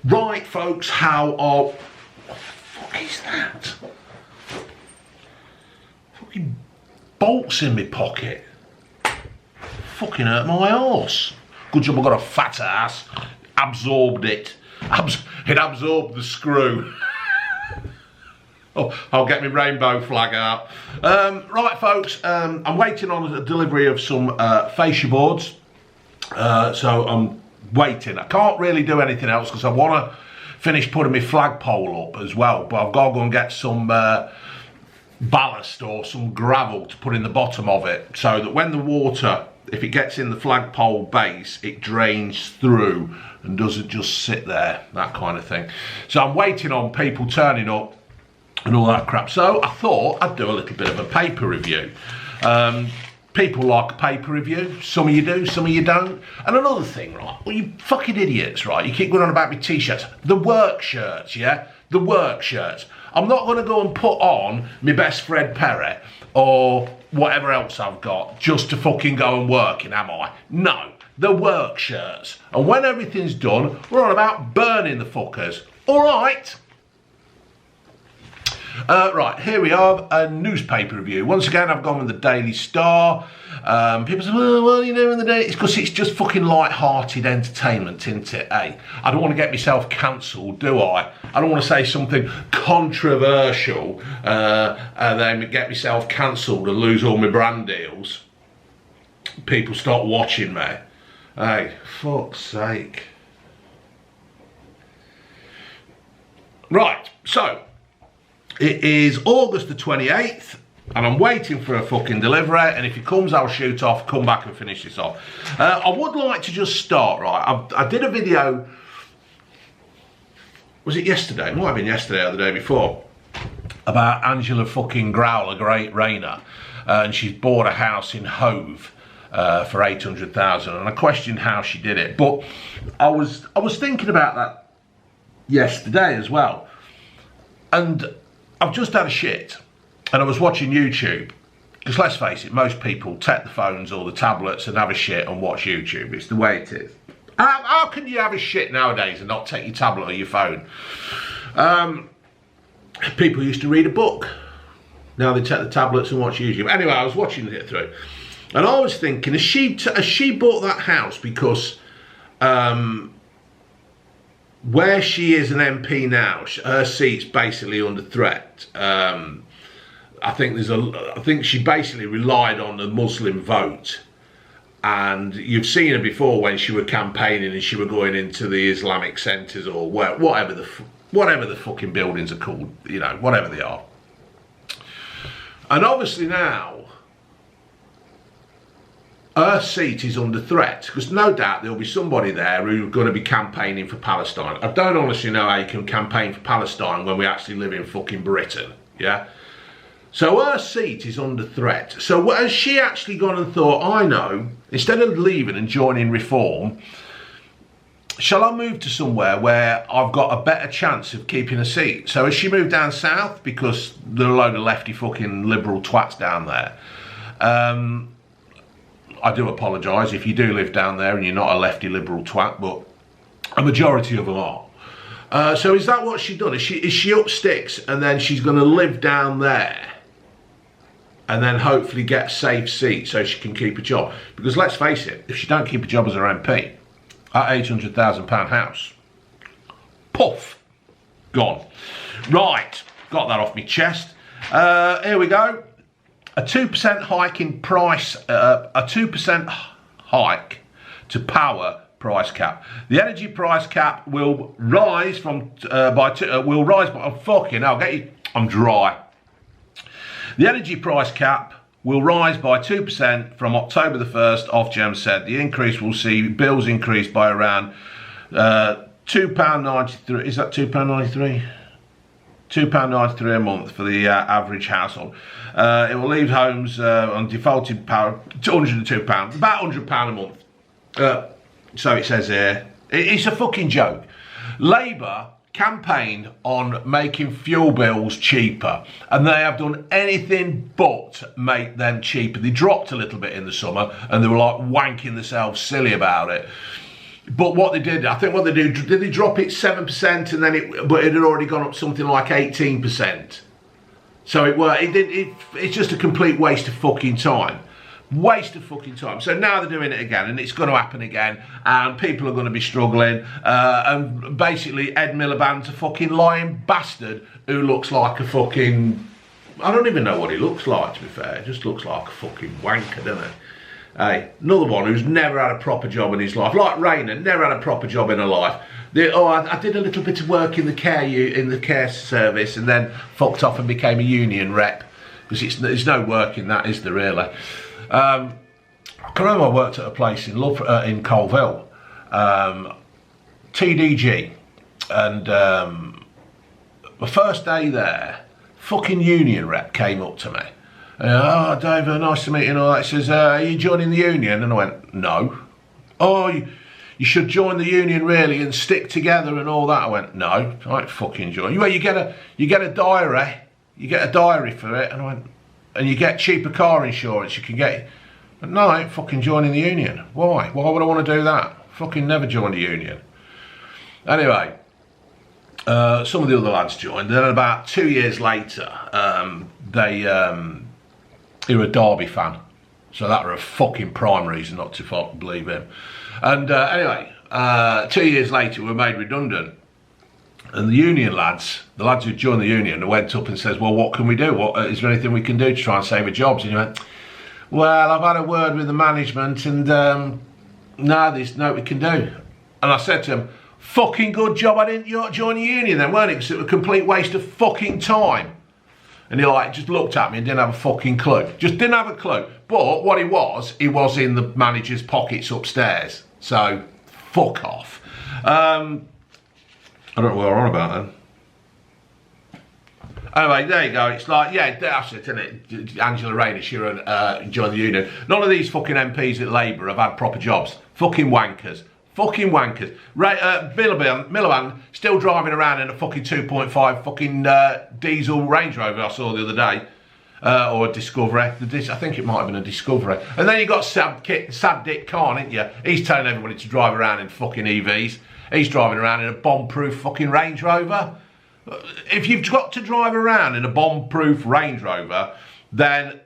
Right, folks, how are... What the fuck is that? Fucking bolts in my pocket. Fucking hurt my arse. Good job I got a fat ass. Absorbed it. It absorbed the screw. Oh, I'll get my rainbow flag out. Right, folks, I'm waiting on a delivery of some fascia boards. So I'm waiting. I can't really do anything else because I want to finish putting my flagpole up as well. But I've got to go and get some ballast or some gravel to put in the bottom of it, so that when the water, if it gets in the flagpole base, it drains through and doesn't just sit there, that kind of thing. So I'm waiting on people turning up and all that crap. So I thought I'd do a little bit of a paper review. People like a paper review. Some of you do, some of you don't. And another thing, right? Well, you fucking idiots, right? You keep going on about my t-shirts. The work shirts, yeah? The work shirts. I'm not going to go and put on my best Fred Perry or whatever else I've got just to fucking go and work in, am I? No, the work shirts. And when everything's done, we're on about burning the fuckers. All right. Right, here we are, a newspaper review. Once again, I've gone with the Daily Star. People say, well, what are you doing the day? It's because it's just fucking light-hearted entertainment, isn't it, eh? I don't want to get myself cancelled, do I? I don't want to say something controversial and then get myself cancelled and lose all my brand deals. People start watching me. Hey, fuck's sake. Right, so... it is August the 28th, and I'm waiting for a fucking delivery, and if it comes, I'll shoot off, come back and finish this off. I would like to just start, right, I did a video, was it yesterday? It might have been yesterday or the day before, about Angela fucking Growler, Great Rayner, and she's bought a house in Hove for 800,000, and I questioned how she did it, but I was thinking about that yesterday as well, and I've just had a shit, and I was watching YouTube, because let's face it, most people take the phones or the tablets and have a shit and watch YouTube. It's the way it is. How can you have a shit nowadays and not take your tablet or your phone? People used to read a book. Now they take the tablets and watch YouTube. Anyway, I was watching it through, and I was thinking, has she bought that house because where she is an MP now, her seat's basically under threat. I think she basically relied on the Muslim vote, and you've seen her before when she were campaigning and she were going into the Islamic centres or whatever the fucking buildings are called, you know, whatever they are. And obviously now her seat is under threat, because no doubt there'll be somebody there who's going to be campaigning for Palestine. I don't honestly know how you can campaign for Palestine when we actually live in fucking Britain, yeah? So her seat is under threat. So has she actually gone and thought, I know, instead of leaving and joining Reform, shall I move to somewhere where I've got a better chance of keeping a seat? So has she moved down south because there are a load of lefty fucking liberal twats down there? I do apologise if you do live down there and you're not a lefty liberal twat, but a majority of them are. So is that what she's done? Is she up sticks and then she's going to live down there and then hopefully get a safe seat so she can keep a job? Because let's face it, if she don't keep a job as her MP, that £800,000 house, puff, gone. Right, got that off my chest. Here we go. A 2% hike in price, a 2% hike to power price cap. The energy price cap will rise from oh fucking hell, I'm dry. The energy price cap will rise by 2% from October the 1st, Ofgem said. The increase will see bills increase by around £2.93. Is that £2.93? £2.93 a month for the average household. It will leave homes on defaulted power £202, about £100 a month. So it says here. It's a fucking joke. Labour campaigned on making fuel bills cheaper, and they have done anything but make them cheaper. They dropped a little bit in the summer, and they were like wanking themselves silly about it. But what they did, I think what they did they drop it 7% and then but it had already gone up something like 18%. So it's just a complete waste of fucking time. Waste of fucking time. So now they're doing it again, and it's going to happen again, and people are going to be struggling. And basically, Ed Miliband's a fucking lying bastard who looks like a fucking... I don't even know what he looks like, to be fair. He just looks like a fucking wanker, doesn't he? Hey, another one who's never had a proper job in his life, like Rainer, never had a proper job in her life. I did a little bit of work in the care service, and then fucked off and became a union rep, because there's no work in that, is there really? I can remember I worked at a place in Colville, TDG, and the first day there, fucking union rep came up to me. Oh, Dave, nice to meet you and all that. He says, are you joining the union? And I went, no. Oh, you should join the union really and stick together and all that. I went, no, I ain't fucking join. Well, you get a diary. You get a diary for it. And I went, and you get cheaper car insurance. You can get. But no, I ain't fucking joining the union. Why? Why would I want to do that? Fucking never joined the union. Anyway, some of the other lads joined. Then about 2 years later, they were a Derby fan. So that were a fucking prime reason not to fucking believe him. And anyway, 2 years later, we were made redundant. And the union lads, the lads who joined the union, went up and says, well, what can we do? Is there anything we can do to try and save our jobs? And he went, well, I've had a word with the management and no, there's no we can do. And I said to him, fucking good job I didn't join the union then, weren't it? Because it was a complete waste of fucking time. And he just looked at me and didn't have a fucking clue. Just didn't have a clue. But what he was in the manager's pockets upstairs. So, fuck off. I don't know what we're on about then. Anyway, there you go. It's like, yeah, that's it, isn't it? Angela Rayner, she joined the union. None of these fucking MPs at Labour have had proper jobs. Fucking wankers. Fucking wankers. Miliband still driving around in a fucking 2.5 fucking diesel Range Rover I saw the other day. Or a Discovery. I think it might have been a Discovery. And then you got Sad Dick Khan, ain't you? He's telling everybody to drive around in fucking EVs. He's driving around in a bomb-proof fucking Range Rover. If you've got to drive around in a bomb-proof Range Rover, then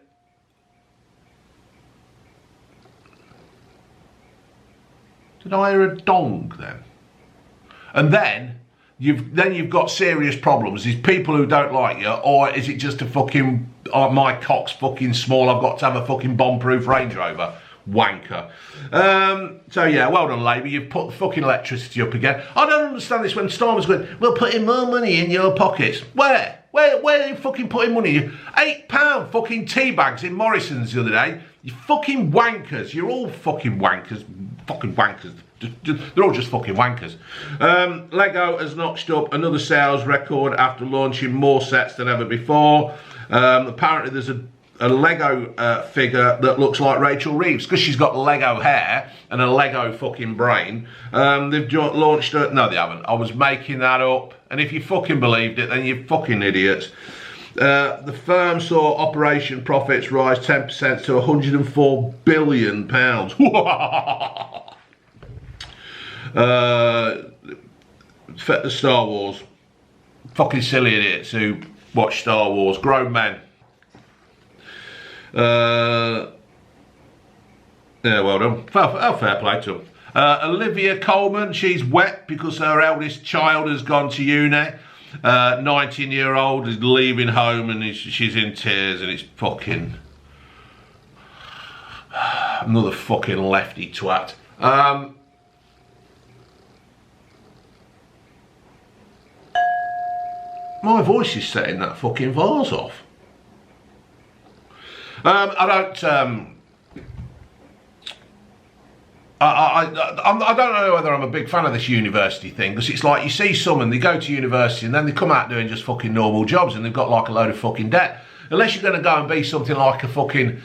did I hear a dong then? And then you've got serious problems. Is people who don't like you, or is it just a fucking my cock's fucking small? I've got to have a fucking bomb-proof Range Rover. Wanker. So yeah, well done Labour, you've put the fucking electricity up again. I don't understand this when Starmer's going, we're putting more money in your pockets. Where are you fucking putting money in? £8 fucking tea bags in Morrison's the other day. You fucking wankers. You're all fucking wankers. Fucking wankers. They're all just fucking wankers. Lego has notched up another sales record after launching more sets than ever before. Apparently there's a Lego figure that looks like Rachel Reeves because she's got Lego hair and a Lego fucking brain. They've launched it. No, they haven't. I was making that up. And if you fucking believed it, then you're fucking idiots. The firm saw operation profits rise 10% to £104 billion. Star Wars. Fucking silly idiots who watch Star Wars. Grown men. Yeah, well done. Fair play to them. Olivia Colman, she's wet because her eldest child has gone to uni. 19-year-old is leaving home and she's in tears and it's fucking another fucking lefty twat. My voice is setting that fucking vase off. I don't know whether I'm a big fan of this university thing, because it's like you see someone, they go to university and then they come out doing just fucking normal jobs and they've got like a load of fucking debt. Unless you're going to go and be something like a fucking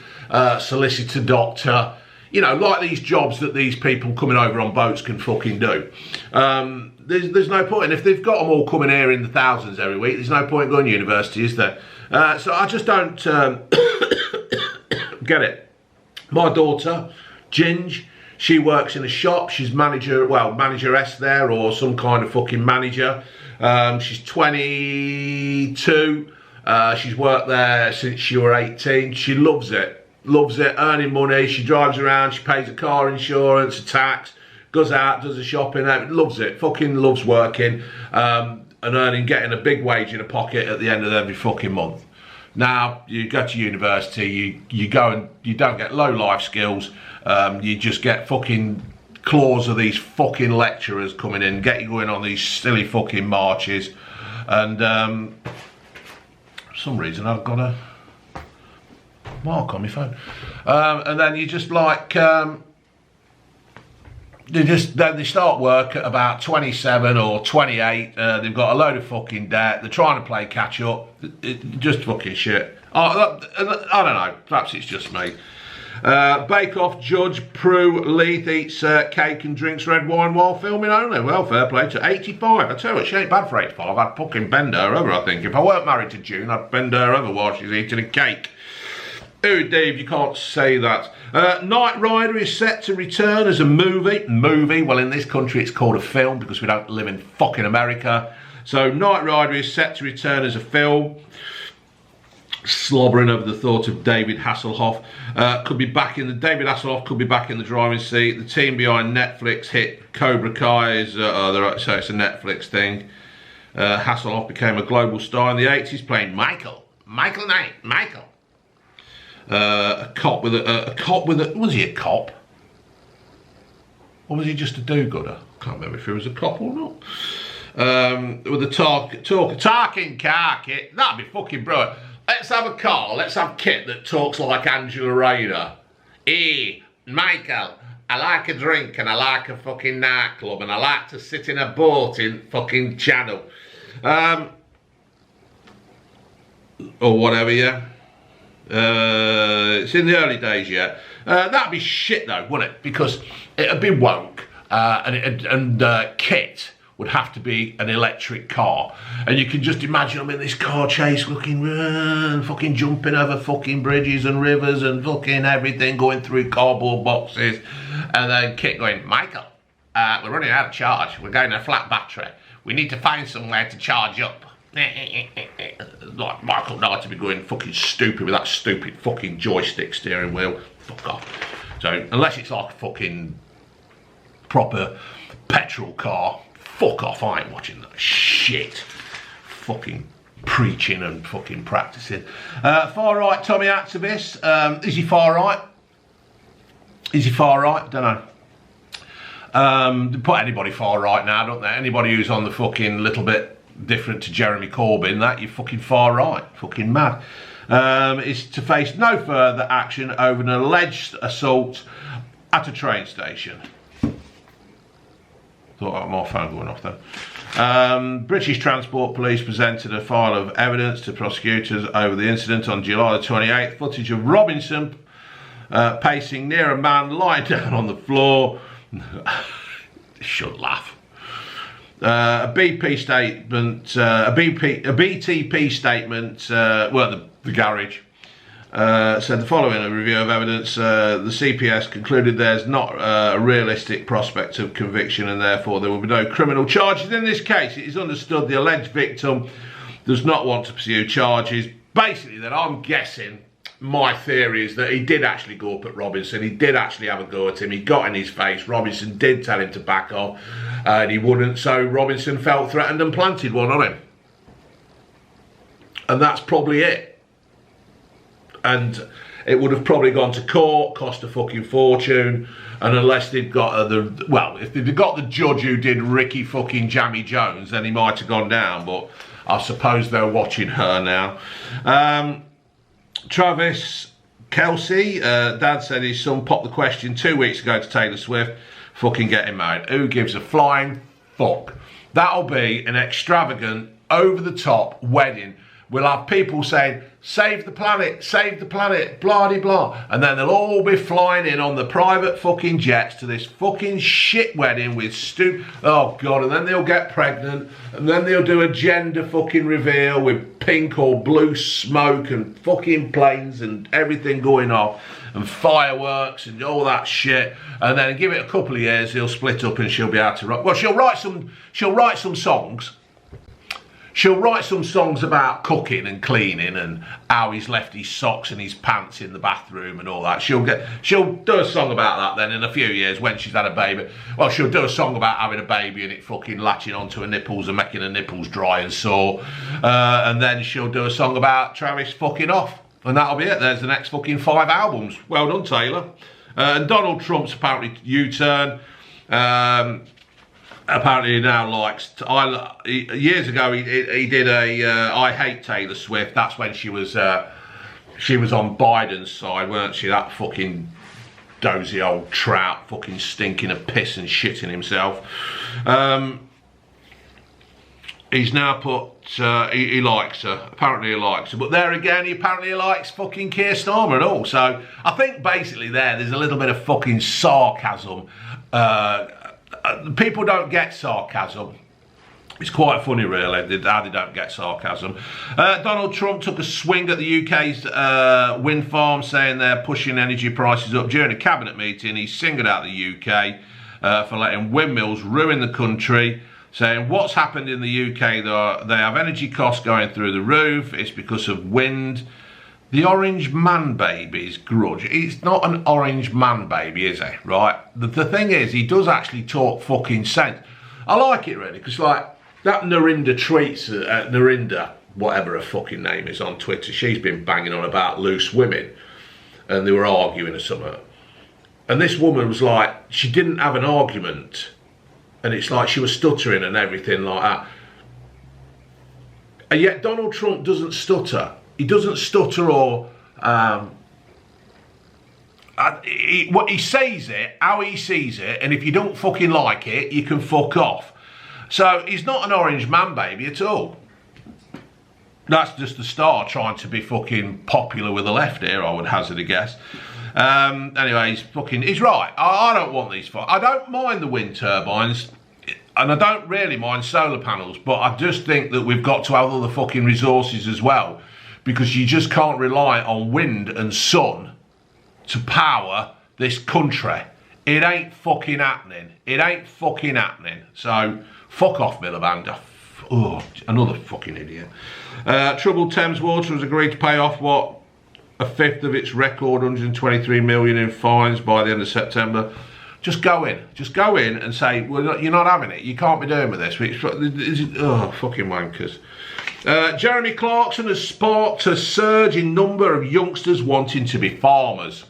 solicitor, doctor, you know, like these jobs that these people coming over on boats can fucking do. There's no point. And if they've got them all coming here in the thousands every week, there's no point going to university, is there? So I just don't get it. My daughter, Ginge, She works in a shop. She's manageress there, or some kind of fucking manager. She's 22. She's worked there since she was 18. She loves it. Loves it, earning money. She drives around. She pays her car insurance, her tax, goes out, does the shopping. Loves it. Fucking loves working and earning, getting a big wage in her pocket at the end of every fucking month. Now, you go to university, you go and you don't get low life skills. You just get fucking claws of these fucking lecturers coming in, get you going on these silly fucking marches. And for some reason I've got a mark on my phone. And then you just like, they start work at about 27 or 28. They've got a load of fucking debt. They're trying to play catch up. Just fucking shit. I don't know. Perhaps it's just me. Bake Off judge Prue Leith eats cake and drinks red wine while filming only. Well, fair play to 85. I tell you what, she ain't bad for 85. I'd fucking bend her over, I think. If I weren't married to June, I'd bend her over while she's eating a cake. Oh, Dave, you can't say that. Knight Rider is set to return as a movie. Well, in this country it's called a film because we don't live in fucking America. So Knight Rider is set to return as a film. Slobbering over the thought of David Hasselhoff. David Hasselhoff could be back in the driving seat. The team behind Netflix hit Cobra Kai is, so it's a Netflix thing. Hasselhoff became a global star in the 80s playing Michael Knight. A cop with a was he a cop? Or was he just a do-gooder? Can't remember if he was a cop or not. With a talking car kit. That'd be fucking brilliant. Let's have a car, let's have Kit that talks like Angela Rayner. Hey, Michael, I like a drink and I like a fucking nightclub and I like to sit in a boat in fucking Channel. Or whatever, yeah. It's in the early days yet. That'd be shit though, wouldn't it? Because it'd be woke, and Kit would have to be an electric car, and you can just imagine them in this car chase, looking, fucking jumping over fucking bridges and rivers and fucking everything, going through cardboard boxes, and then Kit going, Michael, we're running out of charge. We're going to a flat battery. We need to find somewhere to charge up. Like Michael Knight to be going fucking stupid with that stupid fucking joystick steering wheel. Fuck off. So unless it's like a fucking proper petrol car, fuck off. I ain't watching that shit. Fucking preaching and fucking practicing. Far right Tommy activist. Is he far right? Is he far right? Don't know. They put anybody far right now, don't they? Anybody who's on the fucking little bit different to Jeremy Corbyn, that you're fucking far right, fucking mad. Is to face no further action over an alleged assault at a train station. Thought I had my phone going off then. British Transport Police presented a file of evidence to prosecutors over the incident on July the 28th. Footage of Robinson pacing near a man lying down on the floor. Should laugh. A BTP statement, the garage, said the following: a review of evidence, the CPS concluded there's not a realistic prospect of conviction and therefore there will be no criminal charges in this case. It is understood the alleged victim does not want to pursue charges. Basically, then I'm guessing, my theory is that he did actually go up at Robinson, he did actually have a go at him, he got in his face, Robinson did tell him to back off, and he wouldn't, so Robinson felt threatened and planted one on him. And that's probably it. And it would have probably gone to court, cost a fucking fortune, and unless they'd got if they'd got the judge who did Ricky fucking Jammy Jones, then he might have gone down, but I suppose they're watching her now. Travis Kelsey, Dad said his son popped the question 2 weeks ago to Taylor Swift, fucking getting married. Who gives a flying fuck? That'll be an extravagant, over-the-top wedding we'll have people saying, save the planet, blah de blah. And then they'll all be flying in on the private fucking jets to this fucking shit wedding with oh God, and then they'll get pregnant, and then they'll do a gender fucking reveal with pink or blue smoke and fucking planes and everything going off and fireworks and all that shit. And then give it a couple of years, he'll split up and she'll be able to rock. Well, she'll write some songs. She'll write some songs about cooking and cleaning and how he's left his socks and his pants in the bathroom and all that. She'll do a song about that then in a few years when she's had a baby. Well, she'll do a song about having a baby and it fucking latching onto her nipples and making her nipples dry and sore. And then she'll do a song about Travis fucking off. And that'll be it. There's the next fucking 5 albums. Well done, Taylor. And Donald Trump's apparently U-turn. Apparently he now likes, years ago he did a I hate Taylor Swift. That's when she was on Biden's side, weren't she? That fucking dozy old trout, fucking stinking of piss and shitting himself. He's now put, he likes her. Apparently he likes her. But there again, he apparently likes fucking Keir Starmer and all. So I think basically there's a little bit of fucking sarcasm. People don't get sarcasm. It's quite funny, really, how they don't get sarcasm. Donald Trump took a swing at the UK's wind farm, saying they're pushing energy prices up. During a cabinet meeting, he singled out the UK for letting windmills ruin the country, saying what's happened in the UK, they have energy costs going through the roof. It's because of wind. The orange man baby's grudge. It's not an orange man baby, is he? Right? The thing is, he does actually talk fucking sense. I like it really, because like that Narinda tweets, Narinda, whatever her fucking name is on Twitter, she's been banging on about loose women, and they were arguing or something. And this woman was like, she didn't have an argument, and it's like she was stuttering and everything like that. And yet Donald Trump doesn't stutter. He doesn't stutter or he says it how he sees it, and if you don't fucking like it, you can fuck off. So he's not an orange man baby at all. That's just the star trying to be fucking popular with the left here, I would hazard a guess. Anyway, he's right. I don't want these. I don't mind the wind turbines, and I don't really mind solar panels, but I just think that we've got to have other fucking resources as well. Because you just can't rely on wind and sun to power this country. It ain't fucking happening. It ain't fucking happening. So, fuck off, Miliband. Oh, another fucking idiot. Troubled Thames Water has agreed to pay off, what, a fifth of its record 123 million in fines by the end of September. Just go in and say, well, you're not having it. You can't be doing with this. Oh, fucking wankers. Jeremy Clarkson has sparked a surge in number of youngsters wanting to be farmers.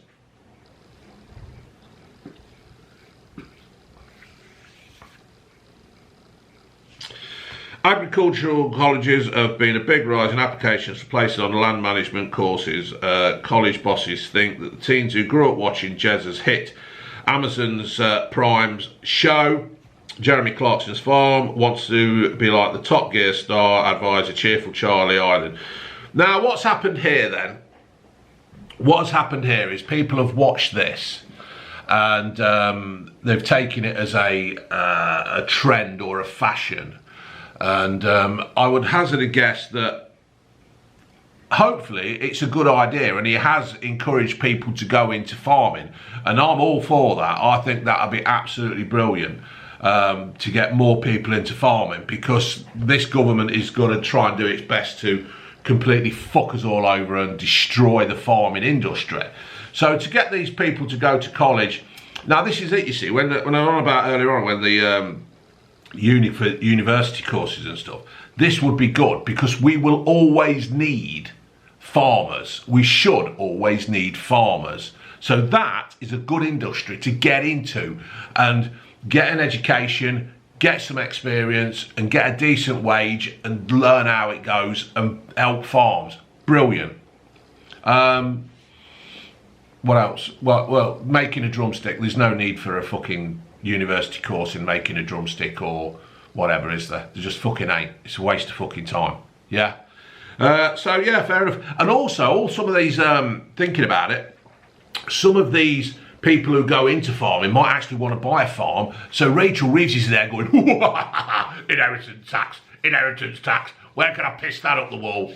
Agricultural colleges have been a big rise in applications for places on land management courses. College bosses think that the teens who grew up watching Jezza's hit Amazon's Prime's show, Jeremy Clarkson's Farm, wants to be like the Top Gear star advisor, Cheerful Charlie Island. Now, what's happened here then? What has happened here is people have watched this and they've taken it as a trend or a fashion. And I would hazard a guess that hopefully it's a good idea, and he has encouraged people to go into farming, and I'm all for that. I think that would be absolutely brilliant. To get more people into farming, because this government is going to try and do its best to completely fuck us all over and destroy the farming industry. So to get these people to go to college, now this is it, you see, when I was on about earlier on, when the university courses and stuff, this would be good, because we will always need farmers. We should always need farmers. So that is a good industry to get into and get an education, get some experience, and get a decent wage and learn how it goes and help farms. Brilliant. What else? Well, making a drumstick. There's no need for a fucking university course in making a drumstick or whatever, is there? There just fucking ain't. It's a waste of fucking time. Yeah. So yeah, fair enough. And also, some of these, thinking about it, some of these people who go into farming might actually want to buy a farm. So Rachel Reeves is there going, inheritance tax. Where can I piss that up the wall?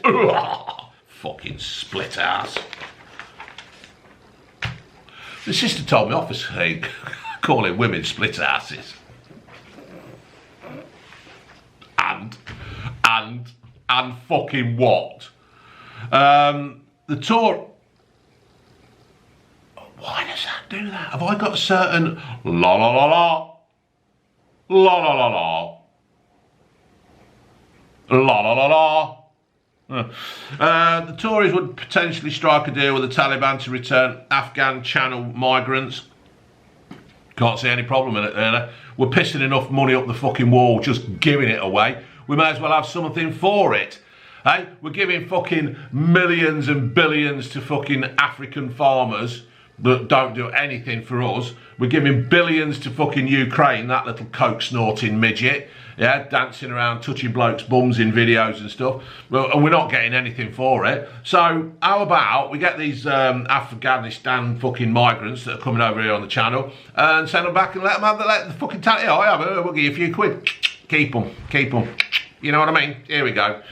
Fucking split ass. The sister told me off for saying, calling women split asses. And fucking what? The Tory. Why does that do that? Have I got a certain la la la la la la la la la la la la? The Tories would potentially strike a deal with the Taliban to return Afghan Channel migrants. Can't see any problem in it there. We're pissing enough money up the fucking wall just giving it away. We may as well have something for it. Hey, we're giving fucking millions and billions to fucking African farmers that don't do anything for us. We're giving billions to fucking Ukraine, that little coke snorting midget, yeah, dancing around, touching blokes' bums in videos and stuff. Well, and we're not getting anything for it. So how about we get these Afghanistan fucking migrants that are coming over here on the channel and send them back and let them have the fucking talent. We'll give you a few quid. Keep them. You know what I mean? Here we go.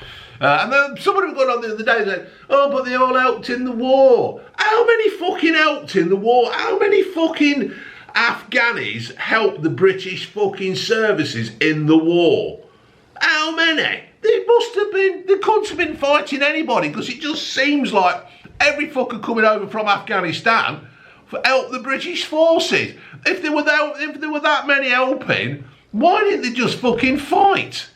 And then somebody was going on the other day saying, oh, but they all helped in the war. How many fucking helped in the war? How many fucking Afghanis helped the British fucking services in the war? How many? They couldn't have been fighting anybody, because it just seems like every fucker coming over from Afghanistan helped the British forces. If there were that many helping, why didn't they just fucking fight?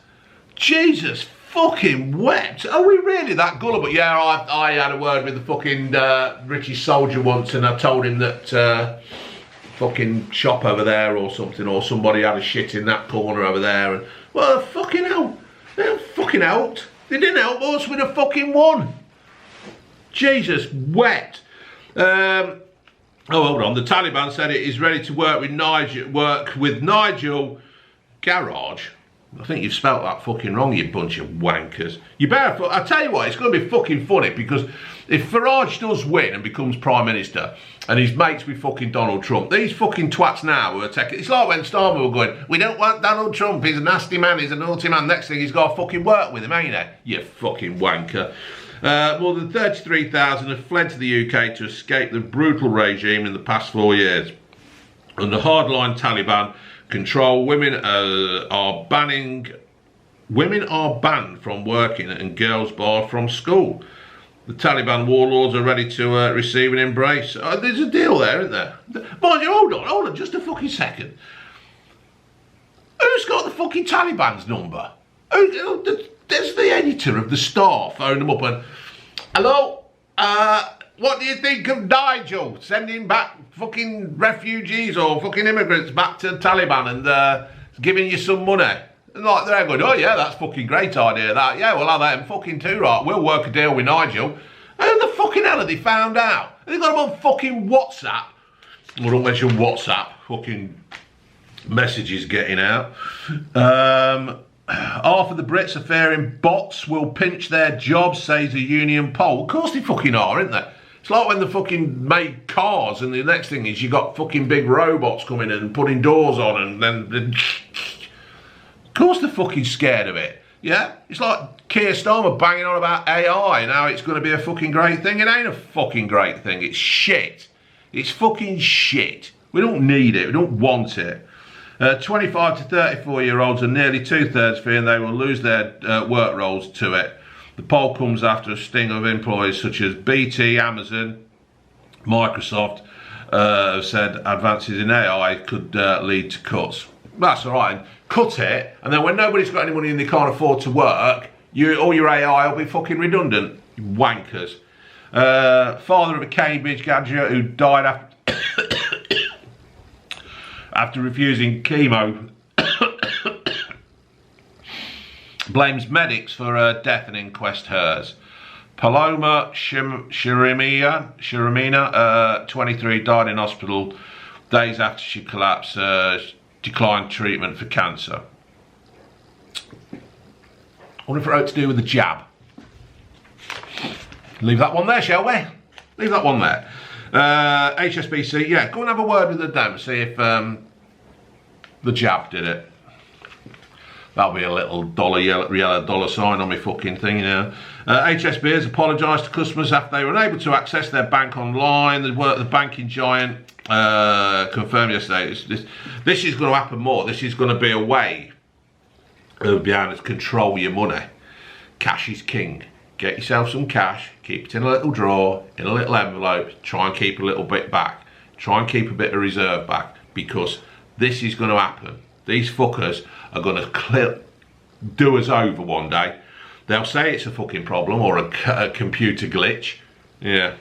Jesus fucking wept. Are we really that gullible? Yeah, I had a word with the fucking British soldier once, and I told him that fucking shop over there or something, or somebody had a shit in that corner over there. And well, fucking hell, they fucking helped. They didn't help us with a fucking one. Jesus wept. Oh, hold on. The Taliban said it is ready to work with Nigel Garage. I think you've spelt that fucking wrong, you bunch of wankers. You better, I tell you what, it's going to be fucking funny, because if Farage does win and becomes Prime Minister and he's mates with fucking Donald Trump, these fucking twats now who are taking, it's like when Starmer were going, we don't want Donald Trump, he's a nasty man, he's a naughty man. Next thing, he's got to fucking work with him, ain't he? You fucking wanker. More than 33,000 have fled to the UK to escape the brutal regime in the past 4 years. Under hardline Taliban control, women are banned from working and girls barred from school. The Taliban warlords are ready to receive and embrace. There's a deal there, isn't there? Mind you, hold on, just a fucking second. Who's got the fucking Taliban's number? There's the editor of the Star phoned them up and, hello, what do you think of Nigel sending back fucking refugees or fucking immigrants back to the Taliban and giving you some money? And like they're going, oh yeah, that's fucking great idea, that. Yeah, we'll have that in fucking too, right? We'll work a deal with Nigel. Who the fucking hell have they found out? Have they got them on fucking WhatsApp? Well, don't mention WhatsApp. Fucking messages getting out. Half of the Brits are fearing bots will pinch their jobs, says a union poll. Of course they fucking are, isn't they? It's like when they fucking made cars and the next thing is you got fucking big robots coming in and putting doors on and then... Of course they're fucking scared of it, yeah? It's like Keir Starmer banging on about AI and how it's going to be a fucking great thing. It ain't a fucking great thing, it's shit. It's fucking shit. We don't need it, we don't want it. 25 to 34-year-olds are nearly 2/3 fearing they will lose their work roles to it. The poll comes after a sting of employees such as BT, Amazon, Microsoft have said advances in AI could lead to cuts. That's all right. Cut it, and then when nobody's got any money and they can't afford to work, all your AI will be fucking redundant. You wankers. Father of a Cambridge graduate who died after refusing chemo blames medics for her death and inquest hers. Paloma Shiramina, 23, died in hospital days after she collapsed, declined treatment for cancer. I wonder if it had to do with the jab. leave that one there, shall we? Leave that one there. HSBC, yeah, go and have a word with the dam, see if the jab did it. That'll be a little yellow dollar sign on my fucking thing, you know. HSBC has apologised to customers after they were unable to access their bank online. The banking giant confirmed yesterday. This is going to happen more. This is going to be a way of being able to control your money. Cash is king. Get yourself some cash, keep it in a little drawer, in a little envelope, try and keep a little bit back. Try and keep a bit of reserve back, because this is going to happen. These fuckers are going to do us over one day. They'll say it's a fucking problem or a computer glitch. Yeah,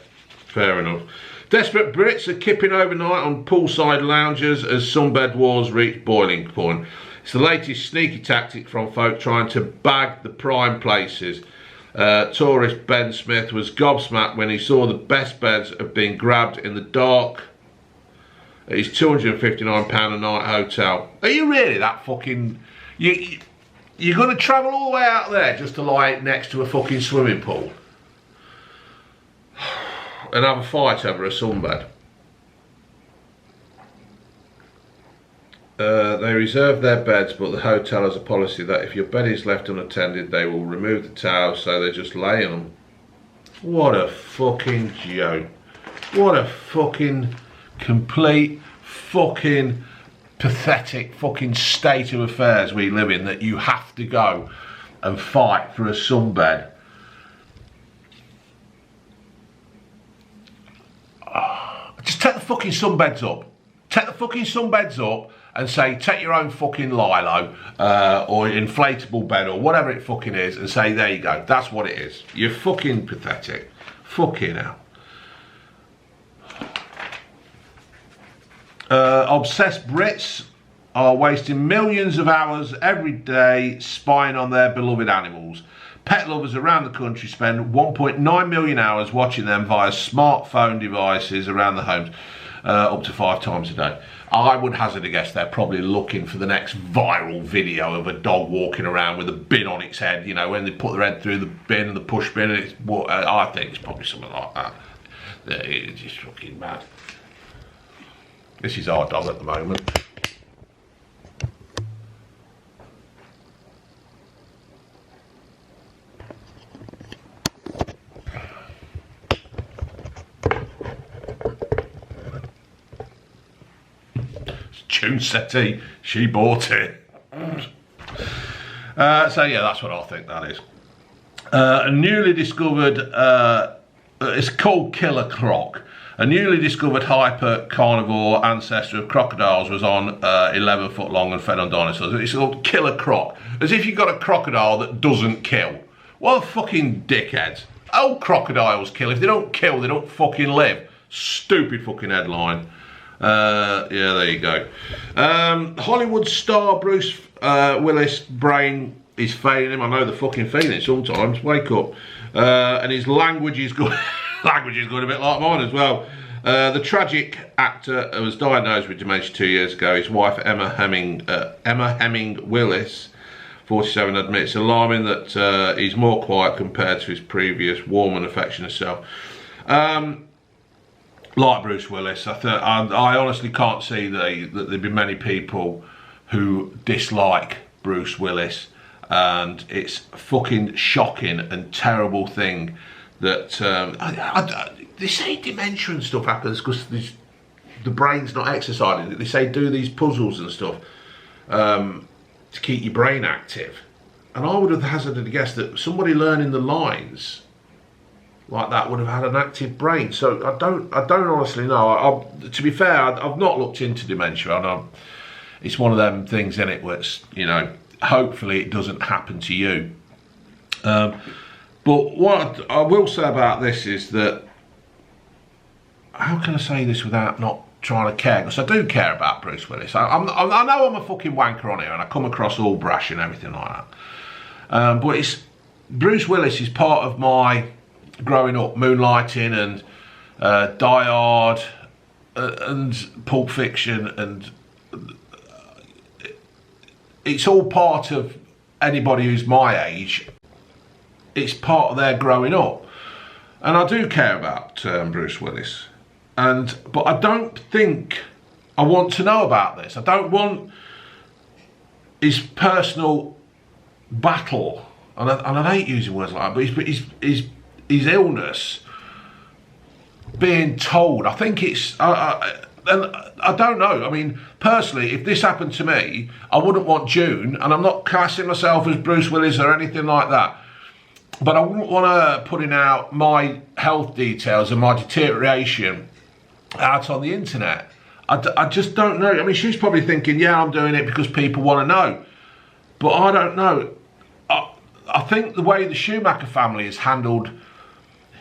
fair enough. Desperate Brits are kipping overnight on poolside lounges as sunbed wars reach boiling point. It's the latest sneaky tactic from folk trying to bag the prime places. Tourist Ben Smith was gobsmacked when he saw the best beds have been grabbed in the dark at his £259 a night hotel. Are you really that fucking... You're going to travel all the way out there just to lie next to a fucking swimming pool and have a fight over a sunbed? They reserve their beds, but the hotel has a policy that if your bed is left unattended, they will remove the towels, so they just lay on them. What a fucking joke. What a fucking complete fucking pathetic fucking state of affairs we live in, that you have to go and fight for a sunbed. Just take the fucking sunbeds up. Take the fucking sunbeds up and say, take your own fucking lilo or inflatable bed or whatever it fucking is, and say, there you go, that's what it is. You're fucking pathetic. Fucking hell. Obsessed Brits are wasting millions of hours every day spying on their beloved animals. Pet lovers around the country spend 1.9 million hours watching them via smartphone devices around the homes, up to 5 times a day. I would hazard a guess they're probably looking for the next viral video of a dog walking around with a bin on its head, you know, when they put their head through the bin and the push bin, and it's, I think it's probably something like that. It's just fucking mad. This is our dog at the moment. Tune settee, she bought it. So yeah, that's what I think that is. A newly discovered, it's called Killer Croc. A newly discovered hyper carnivore ancestor of crocodiles was on 11 foot long and fed on dinosaurs. It's called Killer Croc. As if you've got a crocodile that doesn't kill. What a fucking dickheads. Oh, crocodiles kill. If they don't kill, they don't fucking live. Stupid fucking headline. Yeah, there you go. Hollywood star Bruce Willis' brain is failing him. I know the fucking feeling sometimes. Wake up. And his language is good. Language is good, a bit like mine as well. The tragic actor was diagnosed with dementia 2 years ago. His wife Emma Hemming Willis, 47, admits it's alarming that he's more quiet compared to his previous warm and affectionate self. Like Bruce Willis, I honestly can't see that there'd be many people who dislike Bruce Willis, and it's a fucking shocking and terrible thing that they say dementia and stuff happens because the brain's not exercising. They say do these puzzles and stuff to keep your brain active, and I would have hazarded a guess that somebody learning the lines like that would have had an active brain. So I don't honestly know. To be fair, I've not looked into dementia, and it's one of them things in it where it's, you know, hopefully it doesn't happen to you. But what I will say about this is that, how can I say this without not trying to care? Because I do care about Bruce Willis. I know I'm a fucking wanker on here, and I come across all brash and everything like that. But Bruce Willis is part of my growing up, Moonlighting and Die Hard and Pulp Fiction, and it's all part of anybody who's my age. It's part of their growing up. And I do care about Bruce Willis. But I don't think I want to know about this. I don't want his personal battle. And I hate using words like that, but his illness being told. I think it's... And I don't know. I mean, personally, if this happened to me, I wouldn't want June, and I'm not classing myself as Bruce Willis or anything like that, but I wouldn't want to putting out my health details and my deterioration out on the internet. I just don't know. I mean, she's probably thinking, yeah, I'm doing it because people want to know, but I don't know. I think the way the Schumacher family has handled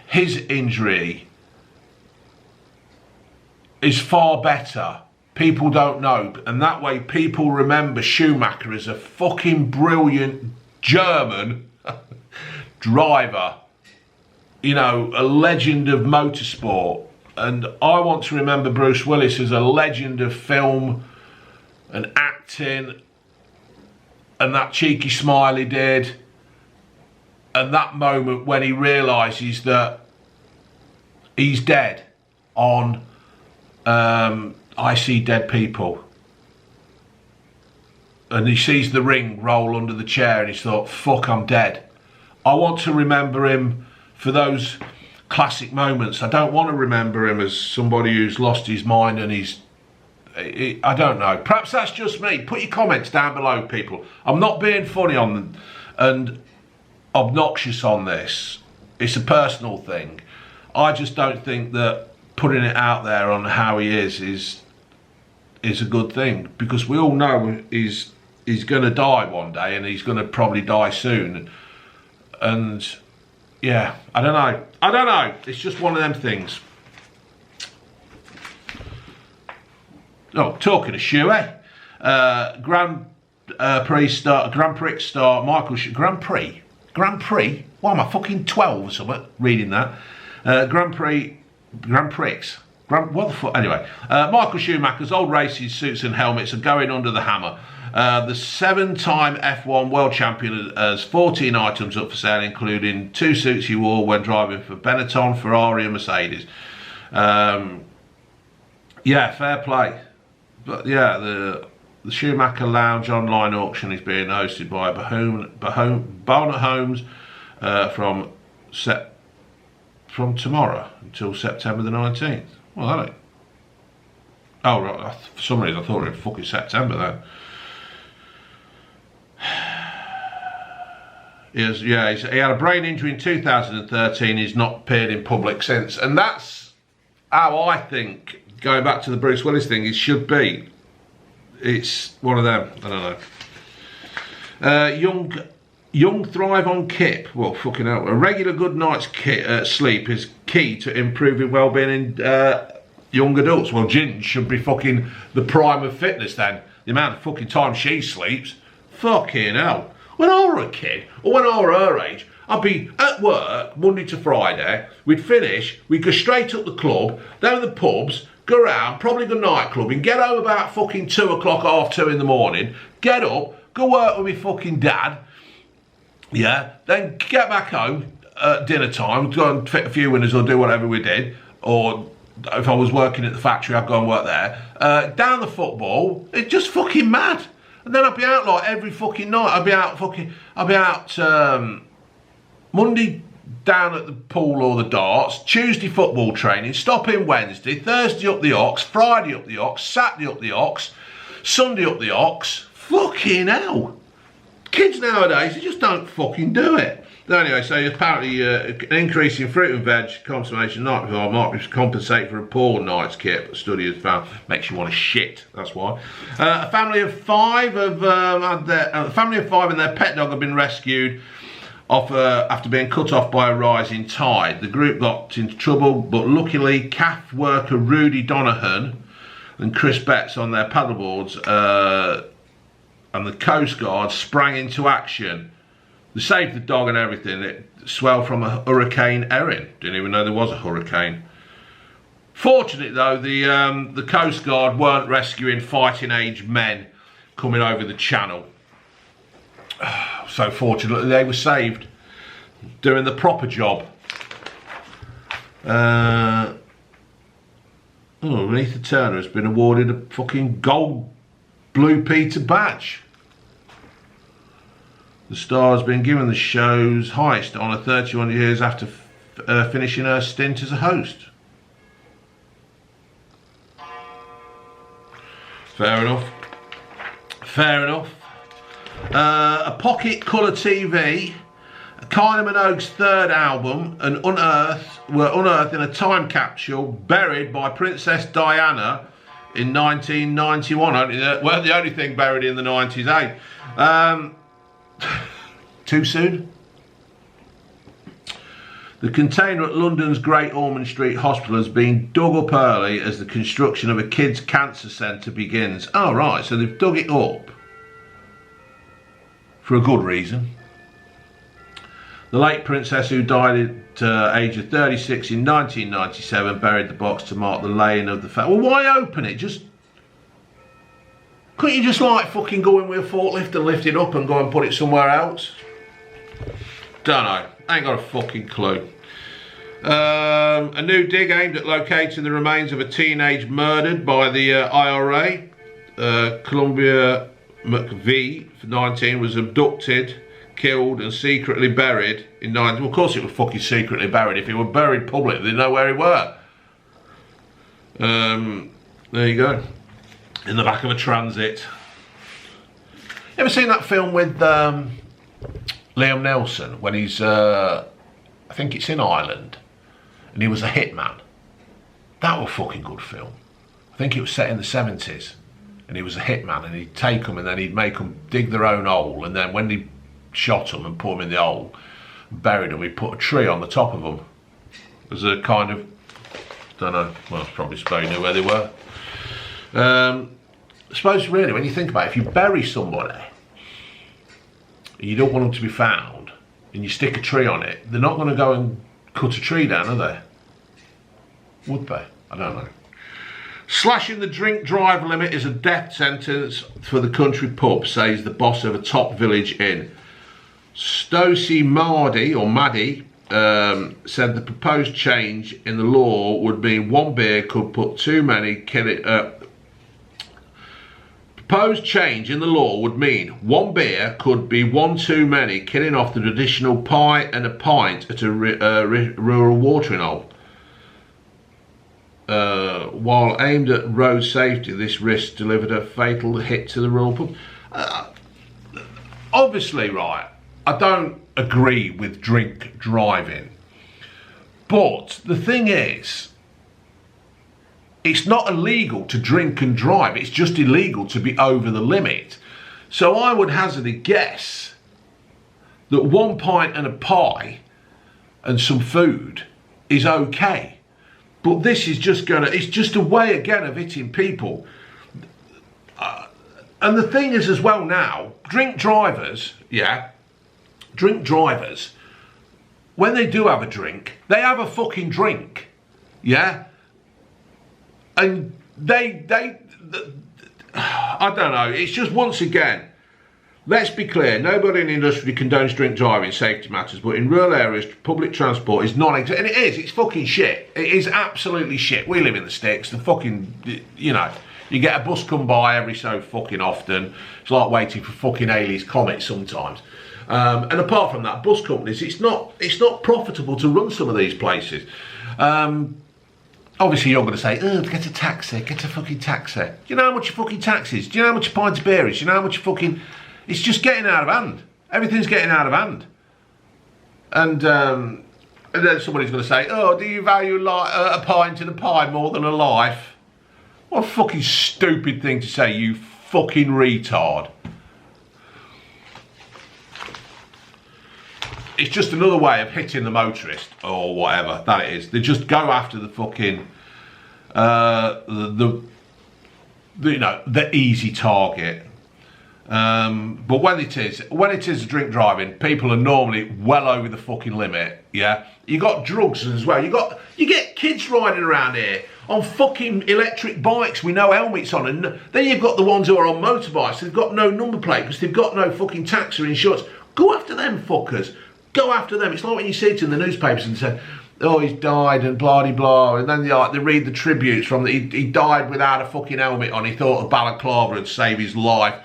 his injury is far better. People don't know, and that way people remember Schumacher as a fucking brilliant German driver, you know, a legend of motorsport. And I want to remember Bruce Willis as a legend of film and acting, and that cheeky smile he did, and that moment when he realises that he's dead on I See Dead People, and he sees the ring roll under the chair and he's thought, fuck, I'm dead. I want to remember him for those classic moments. I don't want to remember him as somebody who's lost his mind and I don't know. Perhaps that's just me. Put your comments down below, people. I'm not being funny on and obnoxious on this. It's a personal thing. I just don't think that putting it out there on how he is a good thing, because we all know he's going to die one day, and he's going to probably die soon. And yeah, I don't know. It's just one of them things. Oh, talking of Shuey, Grand Prix star Michael Grand Prix. Why am I fucking 12 or something reading that? What the fuck? Anyway, Michael Schumacher's old racing suits and helmets are going under the hammer. The 7-time F1 world champion has 14 items up for sale, including 2 suits he wore when driving for Benetton, Ferrari and Mercedes. Yeah, fair play. But yeah, the Schumacher Lounge online auction is being hosted by Barnett Homes from tomorrow until September the 19th. Well, that ain't... Oh, right. For some reason I thought it was fucking September then. He had a brain injury in 2013. He's not appeared in public since. And that's how I think, going back to the Bruce Willis thing, it should be. It's one of them. I don't know. Young thrive on kip. Well, fucking hell. A regular good night's sleep is key to improving well-being in young adults. Well, Ginge should be fucking the prime of fitness then. The amount of fucking time she sleeps. Fucking hell. When I were a kid, or when I were her age, I'd be at work Monday to Friday. We'd finish, we'd go straight up the club, down the pubs, go around, probably go nightclubbing, get home about fucking 2 o'clock, 2:30 in the morning, get up, go work with my fucking dad. Yeah, then get back home at dinner time, go and fit a few winners or do whatever we did. Or if I was working at the factory, I'd go and work there. Down the football, it's just fucking mad. And then I'd be out like every fucking night. I'd be out Monday down at the pool or the darts, Tuesday football training, stopping Wednesday, Thursday up the Ox, Friday up the Ox, Saturday up the Ox, Sunday up the Ox. Fucking hell. Kids nowadays, they just don't fucking do it. But anyway, so apparently an increase in fruit and veg consumption the night before might be compensate for a poor night's kip. A study has found makes you want to shit. That's why. A family of 5 and their pet dog have been rescued after being cut off by a rising tide. The group got into trouble, but luckily, calf worker Rudy Donohan and Chris Betts on their paddleboards and the Coast Guard sprang into action. They saved the dog and everything. It swelled from a Hurricane Erin. Didn't even know there was a hurricane. Fortunately though, the Coast Guard weren't rescuing fighting age men coming over the channel. So fortunately they were saved, doing the proper job. Renita Turner has been awarded a fucking gold Blue Peter badge. The star has been given the show's highest honour 31 years after finishing her stint as a host. Fair enough. Fair enough. A pocket colour TV, Kylie Minogue's third album, and were unearthed in a time capsule buried by Princess Diana in 1991. Weren't the only thing buried in the 90s, eh? Too soon? The container at London's Great Ormond Street Hospital has been dug up early as the construction of a kids' cancer centre begins. Oh right, so they've dug it up for a good reason. The late princess, who died at age of 36 in 1997, buried the box to mark the laying of the well, why open it? Couldn't you just like fucking go in with a forklift and lift it up and go and put it somewhere else? Don't know. Ain't got a fucking clue. A new dig aimed at locating the remains of a teenage murdered by the IRA. Columbia McVie, 19, was abducted, killed and secretly buried in 19. Well, of course it was fucking secretly buried. If he were buried publicly, they'd know where he were. There you go. In the back of a transit. You ever seen that film with Liam Nelson when he's, I think it's in Ireland, and he was a hitman? That was a fucking good film. I think it was set in the 70s, and he was a hitman, and he'd take them and then he'd make them dig their own hole, and then when he shot them and put them in the hole, buried them, he'd put a tree on the top of them as a kind of, don't know, well, probably supposed knew where they were. I suppose really, when you think about it, if you bury somebody and you don't want them to be found and you stick a tree on it, they're not going to go and cut a tree down, are they? Would they? I don't know. Slashing the drink drive limit is a death sentence for the country pub, says the boss of a top village inn. Stacey Maddie said the proposed change in the law would mean one beer could put too many Proposed change in the law would mean one beer could be one too many, killing off the traditional pie and a pint at a rural watering hole. While aimed at road safety, this risk delivered a fatal hit to the rural pub. Obviously, right, I don't agree with drink driving, but the thing is, it's not illegal to drink and drive, it's just illegal to be over the limit. So I would hazard a guess that one pint and a pie and some food is okay. But this is just it's just a way again of hitting people. And the thing is as well now, drink drivers, when they do have a drink, they have a fucking drink, yeah? And I don't know, it's just once again, let's be clear, nobody in the industry condones drink driving, safety matters, but in rural areas, public transport is non-exempt, and it's fucking shit. It is absolutely shit. We live in the sticks, the fucking, you know, you get a bus come by every so fucking often. It's like waiting for fucking Halley's Comet sometimes. And apart from that, bus companies, it's not profitable to run some of these places. Obviously you're going to say, oh, get a taxi, get a fucking taxi. Do you know how much a fucking taxi is? Do you know how much a pint of beer is? Do you know how much fucking... It's just getting out of hand. Everything's getting out of hand. And then somebody's going to say, oh, do you value a pint and a pie more than a life? What a fucking stupid thing to say, you fucking retard. It's just another way of hitting the motorist or whatever that it is. They just go after the fucking the easy target. But when it is drink driving, people are normally well over the fucking limit. Yeah, you got drugs as well. You get kids riding around here on fucking electric bikes with no helmets on, and then you've got the ones who are on motorbikes. They've got no number plate because they've got no fucking tax or insurance. Go after them fuckers. Go after them. It's like when you see it in the newspapers and say, oh, he's died and blah de blah, and then they read the tributes from he died without a fucking helmet on. He thought a balaclava would save his life.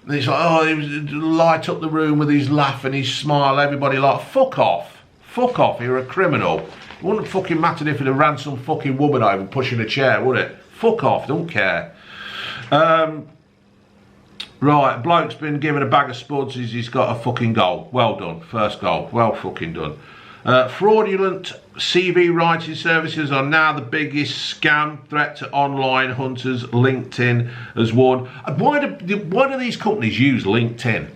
And it's like, oh, he was light up the room with his laugh and his smile. Everybody like, fuck off, you're a criminal. It wouldn't fucking matter if it had ran some fucking woman over pushing a chair, would it? Fuck off, don't care. Right, bloke's been given a bag of spuds, he's got a fucking goal. Well done, first goal, well fucking done. Fraudulent CV writing services are now the biggest scam. Threat to online hunters. LinkedIn has warned. Why do these companies use LinkedIn?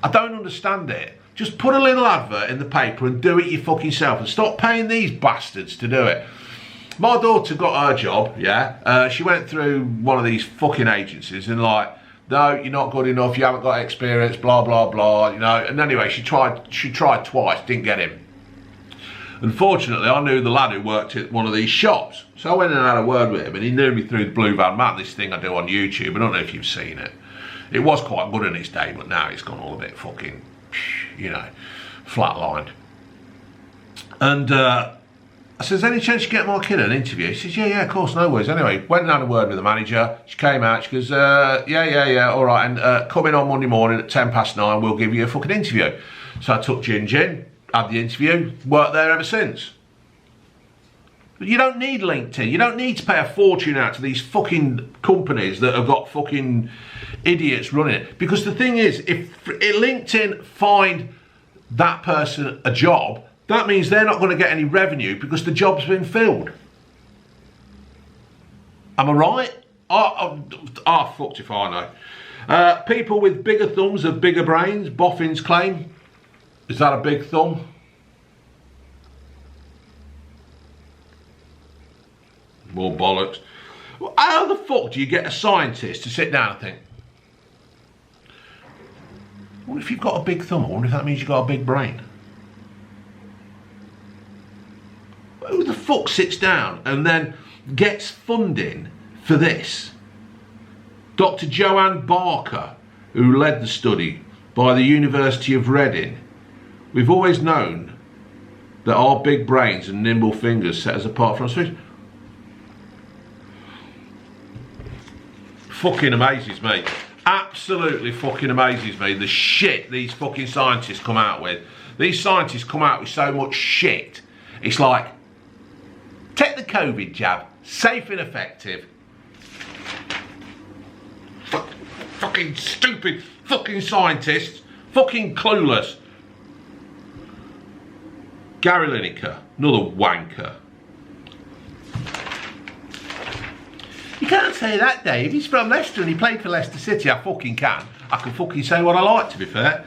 I don't understand it. Just put a little advert in the paper and do it your fucking self, and stop paying these bastards to do it. My daughter got her job, yeah. She went through one of these fucking agencies and like, no, you're not good enough, you haven't got experience, blah blah blah, you know. And anyway, she tried twice, didn't get him. Unfortunately, I knew the lad who worked at one of these shops, so I went and had a word with him, and he knew me through the Blue Van Man, this thing I do on YouTube. I don't know if you've seen it. It was quite good in its day, but now it's gone all a bit fucking, you know, flatlined. And I says, any chance you get my kid an interview? He says, yeah, of course, no worries. Anyway, went and had a word with the manager. She came out, she goes, yeah, all right, and come in on Monday morning at 9:10, we'll give you a fucking interview. So I took Gin, had the interview, worked there ever since. But you don't need LinkedIn. You don't need to pay a fortune out to these fucking companies that have got fucking idiots running it. Because the thing is, if LinkedIn find that person a job, that means they're not going to get any revenue because the job's been filled. Am I right? Fucked if I know. People with bigger thumbs have bigger brains, boffins claim. Is that a big thumb? More bollocks. Well, how the fuck do you get a scientist to sit down and think, what if you've got a big thumb? I wonder if that means you've got a big brain. Who the fuck sits down and then gets funding for this? Dr. Joanne Barker, who led the study by the University of Reading. We've always known that our big brains and nimble fingers set us apart from species. Fucking amazes me. Absolutely fucking amazes me the shit these fucking scientists come out with. These scientists come out with so much shit. It's like, take the COVID jab, safe and effective. Fucking stupid fucking scientists, fucking clueless. Gary Lineker, another wanker. You can't say that, Dave. He's from Leicester and he played for Leicester City. I fucking can. I can fucking say what I like, to be fair.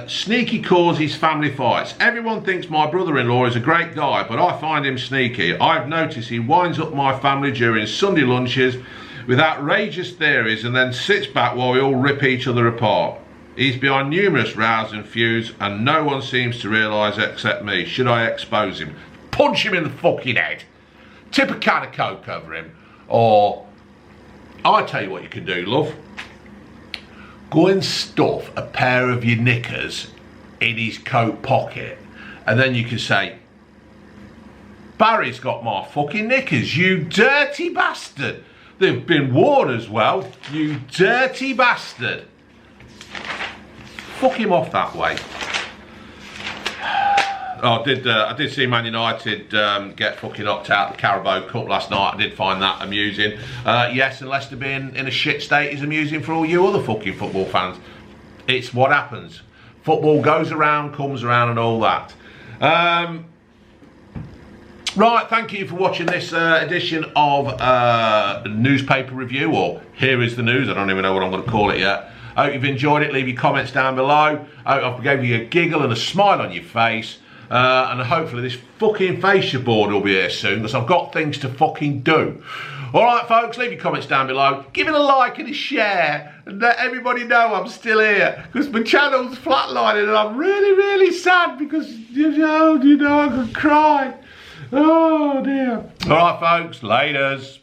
Sneaky causes family fights. Everyone thinks my brother-in-law is a great guy, but I find him sneaky. I've noticed he winds up my family during Sunday lunches with outrageous theories and then sits back while we all rip each other apart. He's behind numerous rows and feuds and no one seems to realise except me. Should I expose him? Punch him in the fucking head. Tip a can of Coke over him. Or, I'll tell you what you can do, love. Go and stuff a pair of your knickers in his coat pocket, and then you can say, Barry's got my fucking knickers, you dirty bastard. They've been worn as well, you dirty bastard. Fuck him off that way. Oh, I did see Man United get fucking knocked out of the Carabao Cup last night. I did find that amusing. Yes, and Leicester being in a shit state is amusing for all you other fucking football fans. It's what happens. Football goes around, comes around and all that. Right, thank you for watching this edition of Newspaper Review, or Here Is the News. I don't even know what I'm going to call it yet. I hope you've enjoyed it. Leave your comments down below. I hope I gave you a giggle and a smile on your face. And hopefully this fucking fascia board will be here soon, because I've got things to fucking do. Alright folks, leave your comments down below. Give it a like and a share. And let everybody know I'm still here. Because my channel's flatlining and I'm really, really sad because, you know, I could cry. Oh dear. Alright folks, laters.